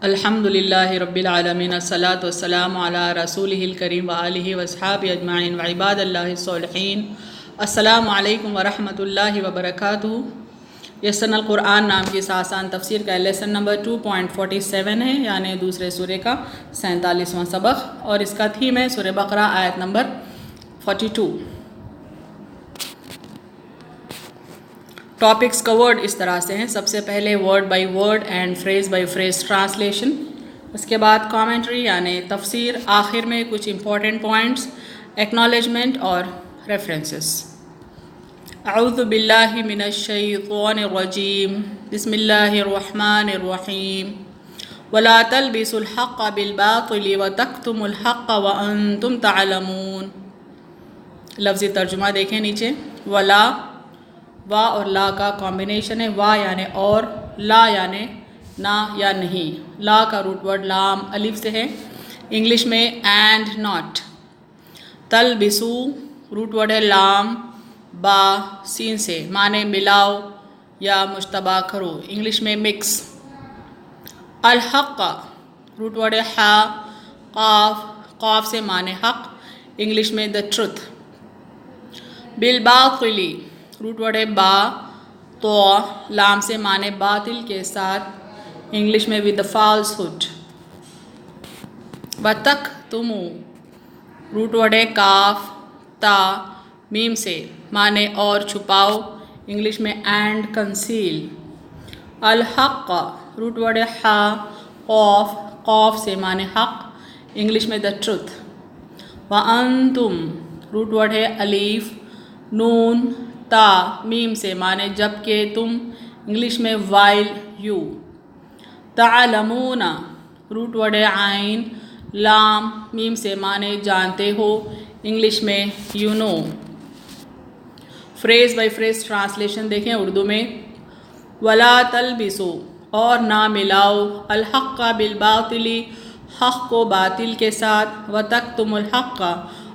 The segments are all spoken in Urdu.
الحمدللہ رب العالمین الصلاۃ والسلام علی رسولہ الکریم وآلہ واصحابہ اجمعین وعباد اللہ الصالحین۔ السلام علیکم ورحمۃ اللہ وبرکاتہ۔ یسرنا القرآن نام کی اس آسان تفسیر کا لیسن نمبر 2.47 ہے، یعنی دوسرے سورہ کا 47واں سبق، اور اس کا تھیم ہے سورہ بقرہ آیت نمبر 42۔ ٹاپکس کورڈ اس طرح سے ہیں، سب سے پہلے word by word and phrase by phrase translation, اس کے بعد کامنٹری یعنی تفسیر، آخر میں کچھ امپورٹنٹ پوائنٹس، ایکنالجمنٹ اور ریفرنسز۔ اعوذ باللہ من الشیطان الرجیم، بسم اللہ الرحمن الرحیم۔ ولا تلبسوا الحق بالباطل وتکتموا الحق وانتم تعلمون۔ لفظی ترجمہ دیکھیں نیچے، ولا وا اور لا کا کمبینیشن ہے، وا یعنی اور، لا یعنی نہ یا نہیں۔ لا کا روٹ ورڈ لام الف سے ہے، انگلش میں اینڈ ناٹ۔ تلبسو روٹ ورڈ ہے لام با سین سے، معنی ملاؤ یا مشتبہ کرو، انگلش میں مکس۔ الحق روٹ ورڈ ہے ہا قاف، قاف سے معنی حق، انگلش میں دا ٹروتھ۔ بالباطل روٹ ورڈ ہے با تو، لام سے معنی باطل کے ساتھ، انگلش میں ود فالس ہوڈ۔ وتکتمو روٹ ورڈ ہے کاف تا میم سے، معنی اور چھپاؤ، انگلش میں اینڈ کنسیل۔ الحق روٹ ورڈ ہے ہا قاف، قاف سے معنی حق، انگلش میں دا ٹروتھ۔ وانتم روٹ ورڈ ہے الف نون تا میم سے، معنی جب کہ تم، انگلش میں وائل یو۔ تعلمون روٹ ورڈ ہے عین لام میم سے، معنی جانتے ہو، انگلش میں you know. Phrase by phrase translation دیکھیں اردو میں، ولا تلبسو اور نہ ملاؤ، الحق بالباطل حق کو باطل کے ساتھ، وتکتم الحق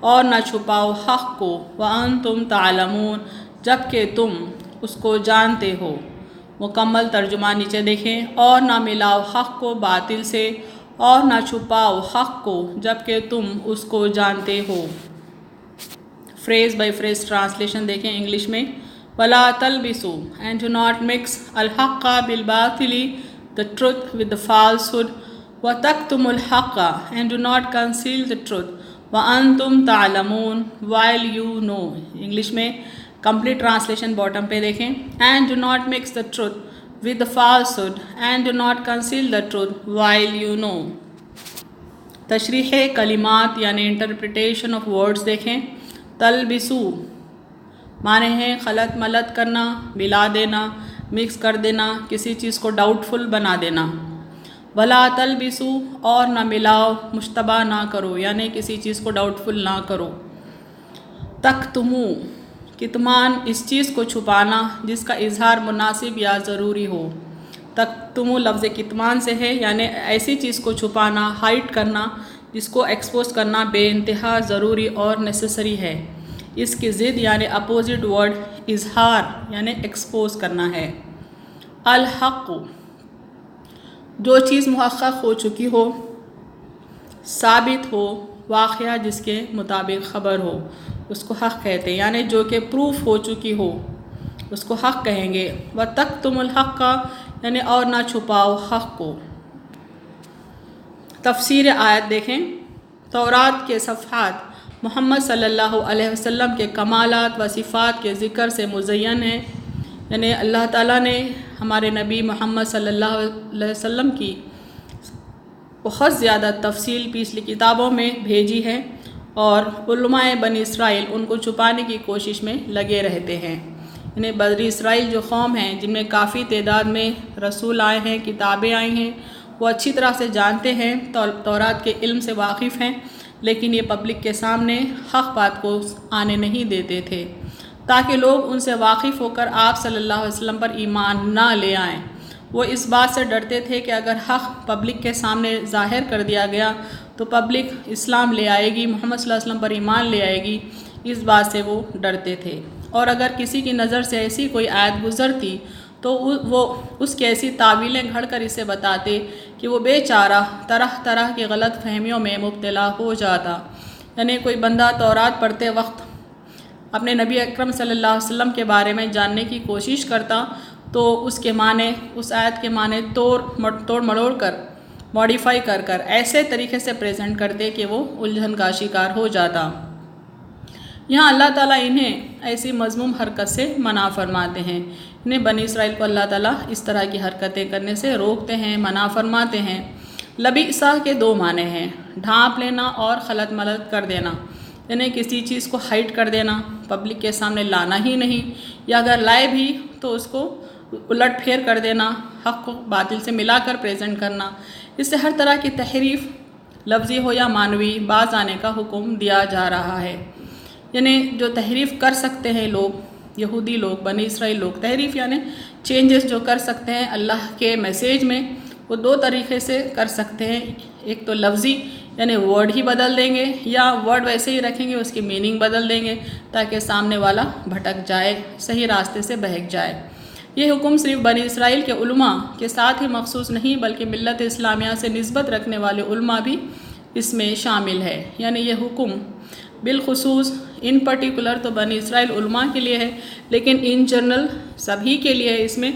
اور نہ چھپاؤ حق کو، وانتم تعلمون جب کہ تم اس کو جانتے ہو۔ مکمل ترجمہ نیچے دیکھیں، اور نہ ملاؤ حق کو باطل سے اور نہ چھپاؤ حق کو جب کہ تم اس کو جانتے ہو۔ فریز بائی فریز ٹرانسلیشن دیکھیں انگلش میں، ولا تلبسو and do not mix ul Haq بالباطل the truth with the falsehood وتکتم ul Haq and do not conceal the truth وانتم تعلمون while you know، انگلش میں کمپلیٹ ٹرانسلیشن باٹم پہ دیکھیں، and do not mix the truth with the falsehood and do not conceal the truth while you know۔ تشریح کلمات یعنی انٹرپریٹیشن آف ورڈز دیکھیں، تلبسو معنی ہے خلط ملط کرنا، ملا دینا، مکس کر دینا، کسی چیز کو ڈاؤٹ فل بنا دینا۔ ولا تلبسو اور نہ ملاؤ، مشتبہ نہ کرو یعنی کسی چیز کو ڈاؤٹ فل نہ کرو۔ تکتمو کتمان اس چیز کو چھپانا جس کا اظہار مناسب یا ضروری ہو۔ تکتمو لفظ کتمان سے ہے، یعنی ایسی چیز کو چھپانا، ہائڈ کرنا جس کو ایکسپوز کرنا بے انتہا ضروری اور نیسیسری ہے۔ اس کی ضد یعنی اپوزٹ ورڈ اظہار یعنی ایکسپوز کرنا ہے۔ الحق جو چیز محقق ہو چکی ہو، ثابت ہو، واقعہ جس کے مطابق خبر ہو، اس کو حق کہتے ہیں، یعنی جو کہ پروف ہو چکی ہو اس کو حق کہیں گے۔ وتکتم الحق یعنی اور نہ چھپاؤ حق کو۔ تفسیر آیت دیکھیں، تورات کے صفحات محمد صلی اللہ علیہ وسلم کے کمالات و صفات کے ذکر سے مزین ہیں، یعنی اللہ تعالیٰ نے ہمارے نبی محمد صلی اللہ علیہ وسلم کی بہت زیادہ تفصیل پچھلی کتابوں میں بھیجی ہے، اور علماء بنی اسرائیل ان کو چھپانے کی کوشش میں لگے رہتے ہیں۔ یعنی بنی اسرائیل جو قوم ہیں جن میں کافی تعداد میں رسول آئے ہیں، کتابیں آئی ہیں، وہ اچھی طرح سے جانتے ہیں، تورات کے علم سے واقف ہیں، لیکن یہ پبلک کے سامنے حق بات کو آنے نہیں دیتے تھے، تاکہ لوگ ان سے واقف ہو کر آپ صلی اللہ علیہ وسلم پر ایمان نہ لے آئیں۔ وہ اس بات سے ڈرتے تھے کہ اگر حق پبلک کے سامنے ظاہر کر دیا گیا تو پبلک اسلام لے آئے گی، محمد صلی اللہ علیہ وسلم پر ایمان لے آئے گی، اس بات سے وہ ڈرتے تھے۔ اور اگر کسی کی نظر سے ایسی کوئی آیت گزرتی تو وہ اس کی ایسی تعویلیں گھڑ کر اسے بتاتے کہ وہ بیچارہ طرح طرح کی غلط فہمیوں میں مبتلا ہو جاتا۔ یعنی کوئی بندہ تورات پڑھتے وقت اپنے نبی اکرم صلی اللہ علیہ وسلم کے بارے میں جاننے کی کوشش کرتا تو اس کے معنی، اس آیت کے معنی توڑ مڑوڑ کر، ماڈیفائی کر کر ایسے طریقے سے پریزنٹ کرتے کہ وہ الجھن کا شکار ہو جاتا۔ یہاں اللہ تعالیٰ انہیں ایسی مذموم حرکت سے منع فرماتے ہیں۔ انہیں بنی اسرائیل کو اللہ تعالیٰ اس طرح کی حرکتیں کرنے سے روکتے ہیں، منع فرماتے ہیں۔ لبیسا کے دو معنی ہیں، ڈھانپ لینا اور خلط ملط کر دینا، یعنی کسی چیز کو ہائڈ کر دینا، پبلک کے سامنے لانا ہی نہیں، یا اگر لائے بھی تو اس کو الٹ پھیر کر دینا، حق کو باطل سے ملا کر پریزنٹ کرنا۔ اس سے ہر طرح کی تحریف لفظی ہو یا معنوی باز آنے کا حکم دیا جا رہا ہے۔ یعنی جو تحریف کر سکتے ہیں لوگ، یہودی لوگ، بنی اسرائیل لوگ، تحریف یعنی چینجز جو کر سکتے ہیں اللہ کے میسیج میں، وہ دو طریقے سے کر سکتے ہیں۔ ایک تو لفظی یعنی ورڈ ہی بدل دیں گے، یا ورڈ ویسے ہی رکھیں گے، اس کی میننگ بدل دیں گے تاکہ سامنے والا بھٹک جائے، صحیح راستے سے بہک جائے۔ یہ حکم صرف بنی اسرائیل کے علماء کے ساتھ ہی مخصوص نہیں بلکہ ملت اسلامیہ سے نسبت رکھنے والے علماء بھی اس میں شامل ہے۔ یعنی یہ حکم بالخصوص ان پرٹیکولر تو بنی اسرائیل علماء کے لیے ہے، لیکن ان جنرل سبھی کے لیے، اس میں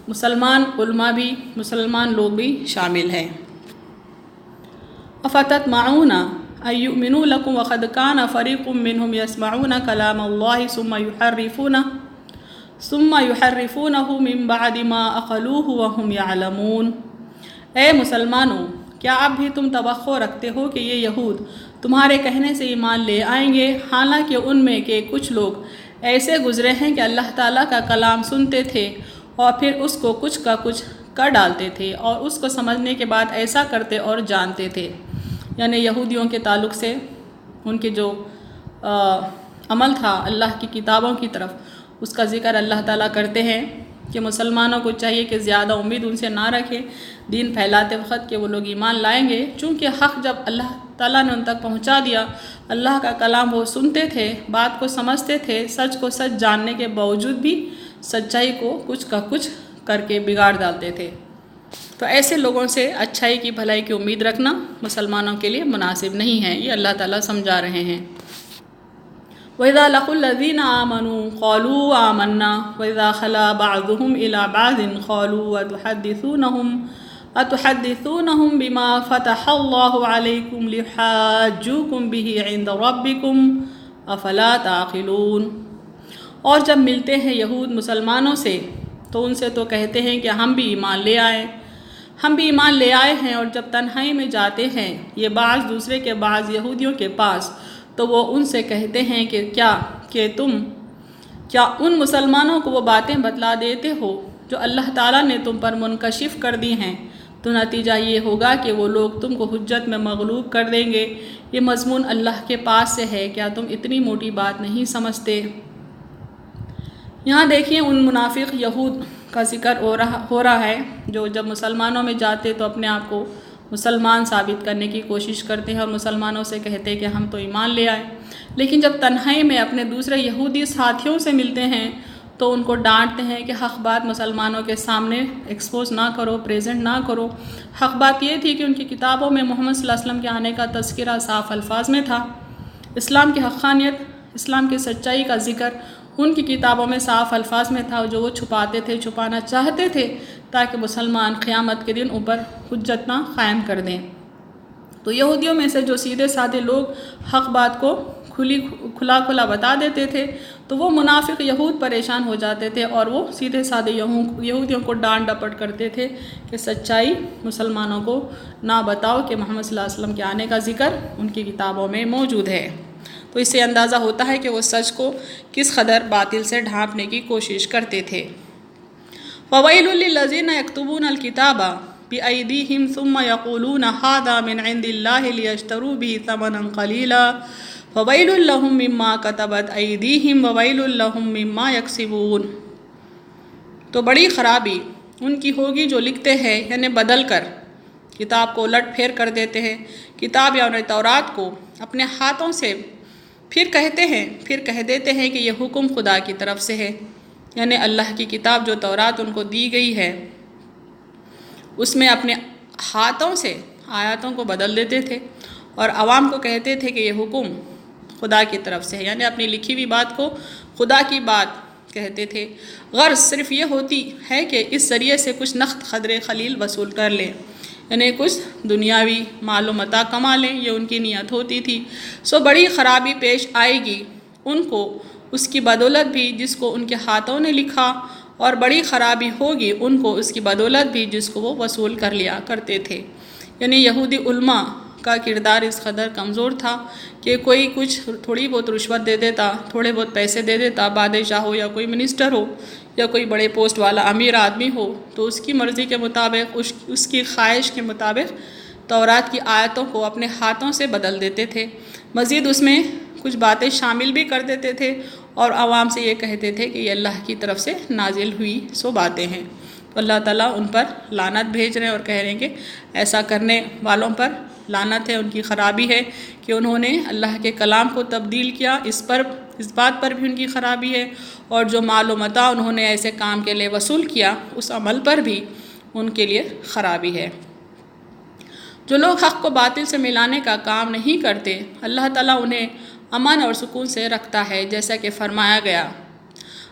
مسلمان علماء بھی، مسلمان لوگ بھی شامل ہیں۔ افتطمعون ان یؤمنوا لکم وقد کان فریق منہم یسمعون کلام اللہ ثم یحرفونہ من بعد ما عقلوہ وہم یعلمون۔ اے مسلمانوں، کیا اب بھی تم توقع رکھتے ہو کہ یہ یہود تمہارے کہنے سے ایمان لے آئیں گے، حالانکہ ان میں کے کچھ لوگ ایسے گزرے ہیں کہ اللہ تعالیٰ کا کلام سنتے تھے اور پھر اس کو کچھ کا کچھ کر ڈالتے تھے، اور اس کو سمجھنے کے بعد ایسا کرتے اور جانتے تھے۔ یعنی یہودیوں کے تعلق سے ان کے جو عمل تھا اللہ کی کتابوں کی طرف، اس کا ذکر اللہ تعالیٰ کرتے ہیں کہ مسلمانوں کو چاہیے کہ زیادہ امید ان سے نہ رکھیں دین پھیلاتے وقت کہ وہ لوگ ایمان لائیں گے، چونکہ حق جب اللہ تعالیٰ نے ان تک پہنچا دیا، اللہ کا کلام وہ سنتے تھے، بات کو سمجھتے تھے، سچ کو سچ جاننے کے باوجود بھی سچائی کو کچھ کا کچھ کر کے بگاڑ ڈالتے تھے۔ تو ایسے لوگوں سے اچھائی کی بھلائی کی امید رکھنا مسلمانوں کے لیے مناسب نہیں ہے، یہ اللہ تعالیٰ سمجھا رہے ہیں۔ وَإِذَا لَقُوا الَّذِينَ آمَنُوا قَالُوا آمَنَّا وَإِذَا خَلَا بَعْضُهُمْ إِلَىٰ بَعْضٍ قَالُوا أَتُحَدِّثُونَهُم بِمَا فَتَحَ اللَّهُ عَلَيْكُمْ لِيُحَاجُّوكُم بِهِ عِندَ رَبِّكُمْ أَفَلَا تَعْقِلُونَ۔ اور جب ملتے ہیں یہود مسلمانوں سے تو ان سے تو کہتے ہیں کہ ہم بھی ایمان لے آئے، ہم بھی ایمان لے آئے ہیں، اور جب تنہائی میں جاتے ہیں یہ بعض دوسرے کے بعض یہودیوں کے پاس تو وہ ان سے کہتے ہیں کہ تم کیا ان مسلمانوں کو وہ باتیں بتلا دیتے ہو جو اللہ تعالیٰ نے تم پر منکشف کر دی ہیں، تو نتیجہ یہ ہوگا کہ وہ لوگ تم کو حجت میں مغلوب کر دیں گے۔ یہ مضمون اللہ کے پاس سے ہے، کیا تم اتنی موٹی بات نہیں سمجھتے؟ یہاں دیکھیں ان منافق یہود کا ذکر ہو رہا ہے جو جب مسلمانوں میں جاتے تو اپنے آپ کو مسلمان ثابت کرنے کی کوشش کرتے ہیں اور مسلمانوں سے کہتے ہیں کہ ہم تو ایمان لے آئے، لیکن جب تنہائی میں اپنے دوسرے یہودی ساتھیوں سے ملتے ہیں تو ان کو ڈانٹتے ہیں کہ حق بات مسلمانوں کے سامنے ایکسپوز نہ کرو، پریزنٹ نہ کرو۔ حق بات یہ تھی کہ ان کی کتابوں میں محمد صلی اللہ علیہ وسلم کے آنے کا تذکرہ صاف الفاظ میں تھا، اسلام کی حقانیت، اسلام کی سچائی کا ذکر ان کی کتابوں میں صاف الفاظ میں تھا، جو وہ چھپاتے تھے، چھپانا چاہتے تھے تاکہ مسلمان قیامت کے دن اوپر حجت نہ قائم کر دیں۔ تو یہودیوں میں سے جو سیدھے سادھے لوگ حق بات کو کھلا بتا دیتے تھے تو وہ منافق یہود پریشان ہو جاتے تھے اور وہ سیدھے سادھے یہودیوں کو ڈانٹ ڈپٹ کرتے تھے کہ سچائی مسلمانوں کو نہ بتاؤ کہ محمد صلی اللہ علیہ وسلم کے آنے کا ذکر ان کی کتابوں میں موجود ہے۔ تو اس سے اندازہ ہوتا ہے کہ وہ سچ کو کس قدر باطل سے ڈھانپنے کی کوشش کرتے تھے۔ وَوَيْلٌ لِّلَّذِينَ يَكْتُبُونَ الْكِتَابَ بِأَيْدِيهِمْ ثُمَّ يَقُولُونَ هَٰذَا مِنْ عِندِ اللَّهِ لِيَشْتَرُوا بِهِ ثَمَنًا قَلِيلًا فَوَيْلٌ لَّهُم مِّمَّا كَتَبَتْ أَيْدِيهِمْ وَوَيْلٌ لَّهُم مِّمَّا يَكْسِبُونَ۔ تو بڑی خرابی ان کی ہوگی جو لکھتے ہیں، یعنی بدل کر کتاب کو الٹ پھیر کر دیتے ہیں، کتاب یا تورات کو اپنے ہاتھوں سے پھر کہہ دیتے ہیں کہ یہ حکم خدا کی طرف سے ہے، یعنی اللہ کی کتاب جو تورات ان کو دی گئی ہے اس میں اپنے ہاتھوں سے آیاتوں کو بدل دیتے تھے اور عوام کو کہتے تھے کہ یہ حکم خدا کی طرف سے ہے، یعنی اپنی لکھی ہوئی بات کو خدا کی بات کہتے تھے۔ غرض صرف یہ ہوتی ہے کہ اس ذریعے سے کچھ نخت قدر خلیل وصول کر لیں، یعنی کچھ دنیاوی مال و متاع کما لیں، یہ ان کی نیت ہوتی تھی۔ سو بڑی خرابی پیش آئے گی ان کو اس کی بدولت بھی جس کو ان کے ہاتھوں نے لکھا، اور بڑی خرابی ہوگی ان کو اس کی بدولت بھی جس کو وہ وصول کر لیا کرتے تھے۔ یعنی یہودی علماء کا کردار اس قدر کمزور تھا کہ کوئی کچھ تھوڑی بہت رشوت دے دیتا، تھوڑے بہت پیسے دے دیتا، بادشاہ ہو یا کوئی منسٹر ہو یا کوئی بڑے پوسٹ والا امیر آدمی ہو، تو اس کی مرضی کے مطابق، اس کی خواہش کے مطابق تورات کی آیتوں کو اپنے ہاتھوں سے بدل دیتے تھے۔ مزید اس میں کچھ باتیں شامل بھی کر دیتے تھے اور عوام سے یہ کہتے تھے کہ یہ اللہ کی طرف سے نازل ہوئی سو باتیں ہیں۔ تو اللہ تعالیٰ ان پر لعنت بھیج رہے ہیں اور کہہ رہے ہیں کہ ایسا کرنے والوں پر لعنت ہے، ان کی خرابی ہے کہ انہوں نے اللہ کے کلام کو تبدیل کیا، اس بات پر بھی ان کی خرابی ہے، اور جو مال و متاع انہوں نے ایسے کام کے لیے وصول کیا اس عمل پر بھی ان کے لیے خرابی ہے۔ جو لوگ حق کو باطل سے ملانے کا کام نہیں کرتے، اللہ تعالیٰ انہیں امن اور سکون سے رکھتا ہے، جیسا کہ فرمایا گیا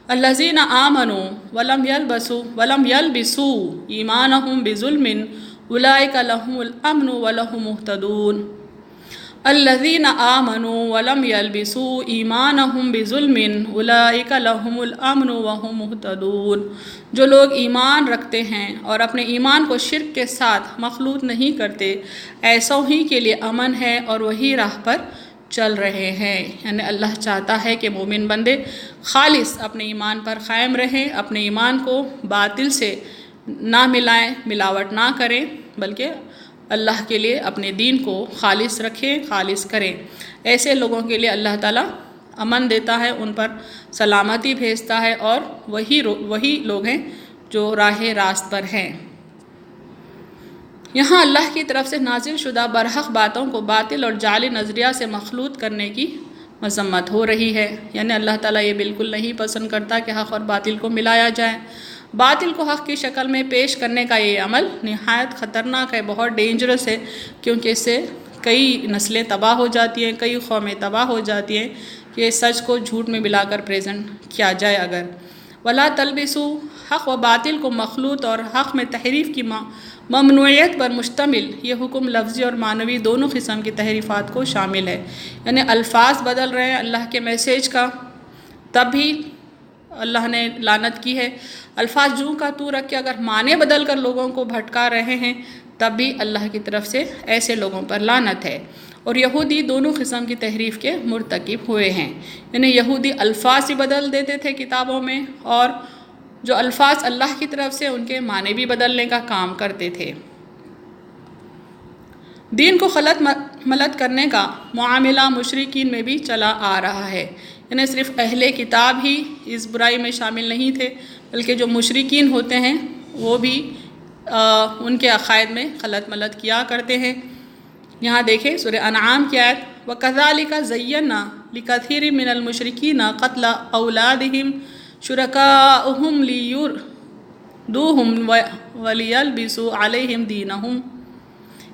الذین آمنوا ولم یلبسوا ایمانہم بظلم اولئک لہم الامن ولہم مہتدون۔ الذین آمنوا ولم یلبسوا ایمانہم بظلم اولئک لہم الامن وہم مہتدون۔ جو لوگ ایمان رکھتے ہیں اور اپنے ایمان کو شرک کے ساتھ مخلوط نہیں کرتے، ایسوں ہی کے لیے امن ہے اور وہی راہ پر چل رہے ہیں۔ یعنی اللہ چاہتا ہے کہ مومن بندے خالص اپنے ایمان پر قائم رہیں، اپنے ایمان کو باطل سے نہ ملائیں، ملاوٹ نہ کریں، بلکہ اللہ کے لیے اپنے دین کو خالص رکھیں، خالص کریں۔ ایسے لوگوں کے لیے اللہ تعالیٰ امن دیتا ہے، ان پر سلامتی بھیجتا ہے، اور وہی لوگ ہیں جو راہ راست پر ہیں۔ یہاں اللہ کی طرف سے نازل شدہ برحق باتوں کو باطل اور جعلی نظریہ سے مخلوط کرنے کی مذمت ہو رہی ہے۔ یعنی اللہ تعالیٰ یہ بالکل نہیں پسند کرتا کہ حق اور باطل کو ملایا جائے۔ باطل کو حق کی شکل میں پیش کرنے کا یہ عمل نہایت خطرناک ہے، بہت ڈینجرس ہے، کیونکہ اس سے کئی نسلیں تباہ ہو جاتی ہیں، کئی قومیں تباہ ہو جاتی ہیں کہ سچ کو جھوٹ میں ملا کر پریزنٹ کیا جائے اگر۔ ولا تلبسوا، حق و باطل کو مخلوط اور حق میں تحریف کی ممنوعیت پر مشتمل یہ حکم لفظی اور معنوی دونوں قسم کی تحریفات کو شامل ہے۔ یعنی الفاظ بدل رہے ہیں اللہ کے میسیج کا، تب بھی اللہ نے لعنت کی ہے۔ الفاظ جوں کا تو رکھ کے اگر معنی بدل کر لوگوں کو بھٹکا رہے ہیں، تب بھی اللہ کی طرف سے ایسے لوگوں پر لعنت ہے۔ اور یہودی دونوں قسم کی تحریف کے مرتکب ہوئے ہیں۔ یعنی یہودی الفاظ ہی بدل دیتے تھے کتابوں میں، اور جو الفاظ اللہ کی طرف سے ان کے معنی بھی بدلنے کا کام کرتے تھے۔ دین کو خلط ملت کرنے کا معاملہ مشرکین میں بھی چلا آ رہا ہے۔ یعنی صرف اہل کتاب ہی اس برائی میں شامل نہیں تھے، بلکہ جو مشرکین ہوتے ہیں وہ بھی ان کے عقائد میں خلط ملت کیا کرتے ہیں۔ یہاں دیکھیں سورہ انعام کی آیت وَكَذَلِكَ زَيَّنَّا لِكَثِيرٍ مِّنَ الْمُشْرِكِينَ قَتْلَ أَوْلَادِهِمْ شُرَكَاؤُهُمْ لِيُرْدُوهُمْ وَلِيَلْبِسُوا عَلَيْهِمْ دِينَهُمْ۔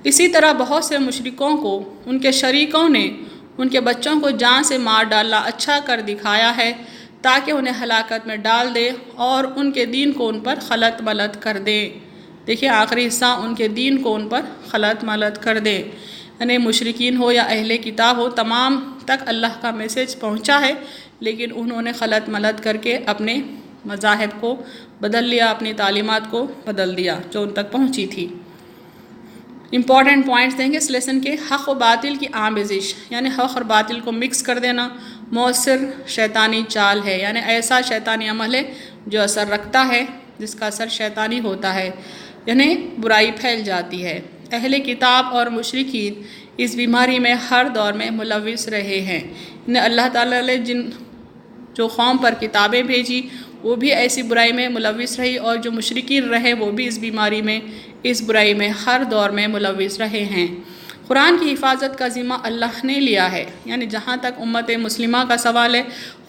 اسی طرح بہت سے مشرکوں کو ان کے شریکوں نے ان کے بچوں کو جان سے مار ڈالنا اچھا کر دکھایا ہے تاکہ انہیں ہلاکت میں ڈال دے اور ان کے دین کو ان پر خلط ملت کر دے۔ دیکھیں آخری حصہ، ان کے دین کو ان پر خلط ملت کر دے۔ یعنی مشرکین ہو یا اہل کتاب ہو، تمام تک اللہ کا میسیج پہنچا ہے، لیکن انہوں نے خلط ملت کر کے اپنے مذاہب کو بدل لیا، اپنی تعلیمات کو بدل دیا جو ان تک پہنچی تھی۔ امپورٹنٹ پوائنٹس دیں گے اس لیسن کے۔ حق و باطل کی آمیزش، یعنی حق اور باطل کو مکس کر دینا مؤثر شیطانی چال ہے، یعنی ایسا شیطانی عمل ہے جو اثر رکھتا ہے، جس کا اثر شیطانی ہوتا ہے، یعنی برائی پھیل جاتی ہے۔ اہل کتاب اور مشرکین اس بیماری میں ہر دور میں ملوث رہے ہیں۔ اللہ تعالیٰ نے جو قوم پر کتابیں بھیجی وہ بھی ایسی برائی میں ملوث رہی، اور جو مشرکین رہے وہ بھی اس بیماری میں، اس برائی میں ہر دور میں ملوث رہے ہیں۔ قرآن کی حفاظت کا ذمہ اللہ نے لیا ہے، یعنی جہاں تک امت مسلمہ کا سوال ہے،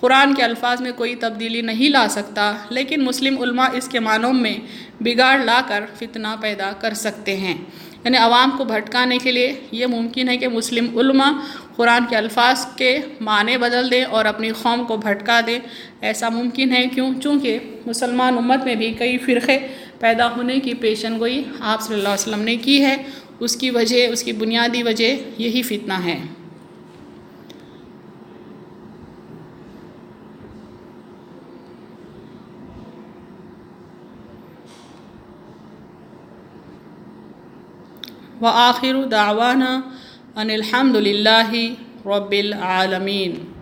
قرآن کے الفاظ میں کوئی تبدیلی نہیں لا سکتا، لیکن مسلم علماء اس کے معنوں میں بگاڑ لا کر فتنہ پیدا کر سکتے ہیں۔ یعنی عوام کو بھٹکانے کے لیے یہ ممکن ہے کہ مسلم علماء قرآن کے الفاظ کے معنی بدل دیں اور اپنی قوم کو بھٹکا دیں۔ ایسا ممکن ہے چونکہ مسلمان امت میں بھی کئی فرقے پیدا ہونے کی پیشن گوئی آپ صلی اللہ علیہ وسلم نے کی ہے۔ اس کی بنیادی وجہ یہی فتنہ ہے۔ وآخر دعوانا ان الحمد للہ رب العالمین۔